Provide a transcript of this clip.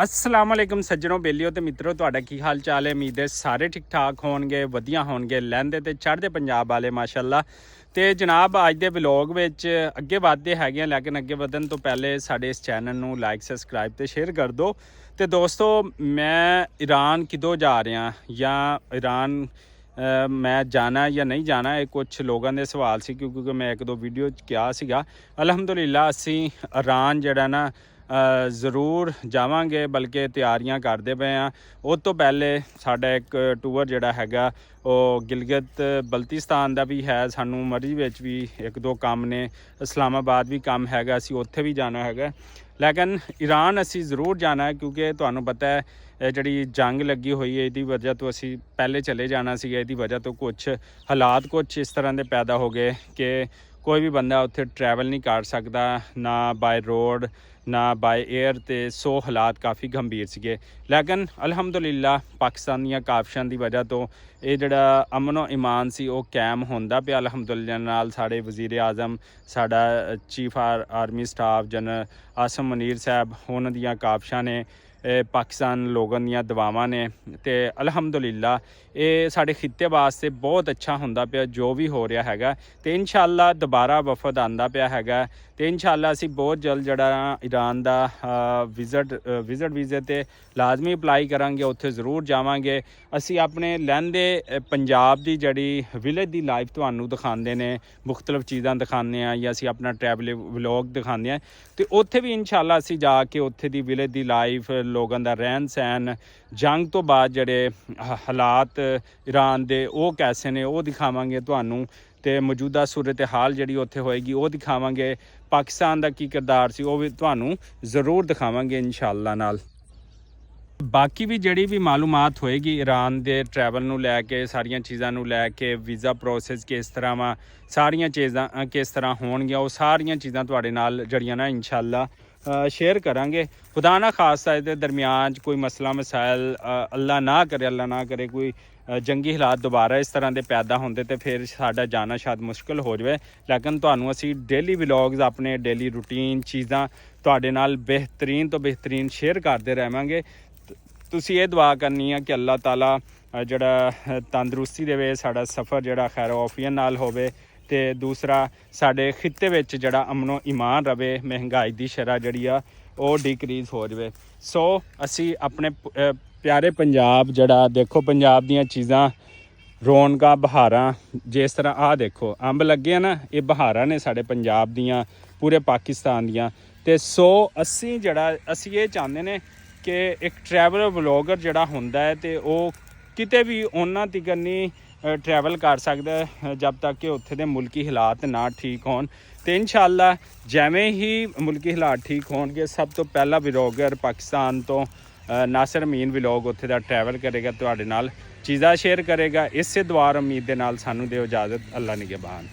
अस्सलाम वालेकुम सज्जनों बेलियो तो मित्रों तुहाडा की हाल चाल है। उम्मीद है सारे ठीक ठाक होणगे वधिया होणगे लहंदे ते चढ़दे पंजाब वाले माशाअल्लाह। तो जनाब अज के व्लॉग विच अगे वधदे हैगे लेकिन अगे वधन तो पहले साडे इस चैनल नूं लाइक सबसक्राइब तो शेयर कर दो। तो दोस्तों मैं ईरान किदों जा रहा या ईरान मैं जाना या नहीं जाना ये कुछ लोगों के सवाल से क्योंकि मैं एक दो वीडियो किया सीगा। अलहमदुलिल्लाह असी ईरान जड़ा ना ज़रूर जावांगे बल्कि तैयारियां करते पे हाँ। उस तो पहले साडा एक टूर जड़ा हैगा वो गिलगित बल्तिस्तान का भी है। सानू मरी विच भी एक दो काम ने, इस्लामाबाद भी काम हैगा, असी उत्थे भी जाना हैगा। लेकिन ईरान असी ज़रूर जाना है क्योंकि तुहानू पता है जी जंग लगी हुई है इसकी वजह तो असी पहले चले जाना सी। इसकी वजह तो कुछ हालात कुछ इस तरह के पैदा हो गए कि कोई भी बंदा उत्थे ट्रैवल नहीं कर सकता ना बाय रोड ना बाय एयर। तो सो हालात काफ़ी गंभीर से लेकिन अलहमदुलिल्लाह पाकिस्तान दी काबशां की वजह तो ये जड़ा अमनो ईमान सी वो कायम होंदा पे अलहमदुलिल्लाह। नाल साढ़े वज़ीर आज़म साड़ा chief army staff general Asim Munir साहब उन्हां दियां काबशां ने पाकिस्तान लोगों दियां दुआवां ने तो अलहमदुलिल्लाह ये साढ़े खित्ते वास्ते बहुत अच्छा होंदा पिया जो भी हो रहा हैगा। तो इंशाअल्लाह दोबारा वफद आंदा पिया हैगा। तो इंशाअल्लाह असी बहुत जल्द जड़ा ईरान का विजिट वीज़े ते लाजमी अपलाई करांगे, उत्थे ज़रूर जावांगे। असी अपने लहंदे पंजाब की जड़ी विलेज की लाइफ तुहानू दिखाते हैं, मुख्तलिफ चीज़ां दिखाने या असी अपना ट्रैवल व्लॉग दिखाते हैं। तो उत्थे भी इंशाअल्लाह असी जाके उत्थे दी विलेज की लाइफ लोगों का रहन सहन जंग तो बाद जड़े हालात ईरान दे वो कैसे ने वो दिखावांगे तुहानू। तो मौजूदा सूरत हाल जी उत्थे होएगी वो दिखावांगे। पाकिस्तान का की किरदार सी वो भी तुहानू ज़रूर दिखावांगे इंशाअल्लाह नाल। बाकी भी जड़ी भी मालूमात होएगी ईरान के ट्रैवल नूं लैके सारिया चीज़ों नूं लैके वीज़ा प्रोसैस किस तरह वा सारिया चीज़ां किस तरह होणगियां वो सारिया चीज़ां तुहाडे नाल जड़ियां ना इंशाअल्लाह शेयर करांगे। खुदा ना खासा इहदे दरमियान कोई मसला मसाइल अल्लाह ना करे कोई जंगी हालात दोबारा इस तरह के पैदा होंदे तो फिर साडा जाना शायद मुश्किल हो जाए। लेकिन तुहानू असी डेली व्लॉग्स अपने डेली रूटीन चीज़ां तुहाडे नाल बेहतरीन तो बेहतरीन शेयर करते रहेंगे। तुसी ये दुआ करनी है कि अल्लाह ताला जड़ा तंदरुस्ती देवे, साड़ा सफ़र जड़ा खैर औफियत नाल होवे ते दूसरा साडे खित्ते विच जड़ा अमनो ईमान रवे, महंगाई दी शरह जड़ी आ वो डिक्रीज़ हो जाए। सो असी अपने प्यारे पंजाब जड़ा देखो पंजाब दियां चीज़ां रौनकां बहारां जिस तरह आ देखो अंब लगे ना ये बहारां ने साडे पंजाब दियां पूरे पाकिस्तान दियां। ते सो असी जड़ा असी ये चाहते ने कि एक ट्रैवल व्लॉगर जड़ा होंदा है तो वो किते भी उन्हां तिकर नहीं ट्रैवल कर सकता जब तक कि उत्थे दे मुल्की हालात ना ठीक होन। तो इंशाअल्लाह जिवें ही मुल्की हालात ठीक होणगे सब तो पहला व्लॉगर पाकिस्तान तो नासिर अमीन व्लॉग उत्थे दा ट्रैवल करेगा तुहाडे नाल चीज़ां शेयर करेगा। इस दुआ उम्मीद दे नाल सानू दिओ इजाज़त। अल्लाह निगहबान।